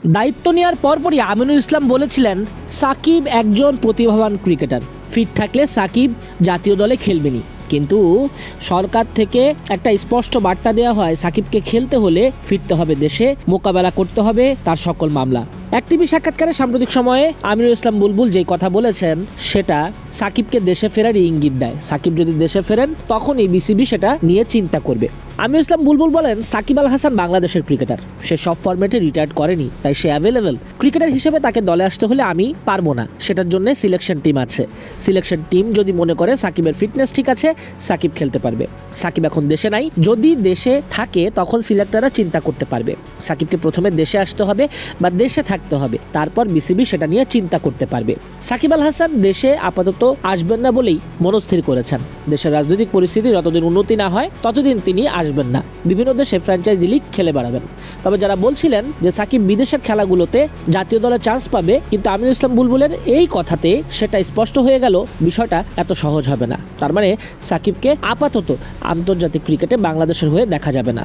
দায়িত্ব নেওয়ার পরপরই আমিনুল ইসলাম বলেছিলেন সাকিব একজন প্রতিভাবান ক্রিকেটার, ফিট থাকলে সাকিব জাতীয় দলে খেলবেনি। কিন্তু সরকার থেকে একটা স্পষ্ট বার্তা দেওয়া হয় সাকিবকে খেলতে হলে ফিরতে হবে দেশে, মোকাবেলা করতে হবে তার সকল মামলা। এক টিভি সাক্ষাৎকারে সাম্প্রতিক সময়ে আমিনুল ইসলাম বুলবুল যেই কথা বলেছেন সেটা সাকিবকে দেশে ফেরার ইঙ্গিত দেয়। সাকিব যদি দেশে ফেরেন তখনই বিসিবি সেটা নিয়ে চিন্তা করবে। আমিনুল ইসলাম বুলবুল বলেন সাকিব আল হাসান বাংলাদেশের ক্রিকেটার, সে সব ফরম্যাটে রিটায়ার্ড করেনি, তাই সে অ্যাভেলেবেল ক্রিকেটার হিসেবে তাকে দলে আসতে হলে আমি পারবো না, সেটার জন্য সিলেকশন টিম আছে। সিলেকশন টিম যদি মনে করে সাকিবের ফিটনেস ঠিক আছে সাকিব খেলতে পারবে। সাকিব এখন দেশে নাই, যদি দেশে থাকে তখন সিলেক্টররা চিন্তা করতে পারবে। সাকিবকে প্রথমে দেশে আসতে হবে বা দেশে থাকতে হবে, তারপর বিসিবি সেটা নিয়ে চিন্তা করতে পারবে। সাকিব আল হাসান দেশে আপাতত আসবেন না বলেই মনস্থির করেছেন। দেশের রাজনৈতিক পরিস্থিতি যতদিন উন্নতি না হয় ততদিন তিনি আসবেন না, বিভিন্ন দেশে ফ্র্যাঞ্চাইজি লিগ খেলে বেড়াবেন। তবে যারা বলছিলেন যে সাকিব বিদেশের খেলাগুলোতে জাতীয় দলে চান্স পাবে, কিন্তু আমিনুল ইসলাম বুলবুলের এই কথাতে সেটা স্পষ্ট হয়ে গেল বিষয়টা এত সহজ হবে না। তার মানে সাকিবকে আপাতত আন্তর্জাতিক ক্রিকেটে বাংলাদেশের হয়ে দেখা যাবে না।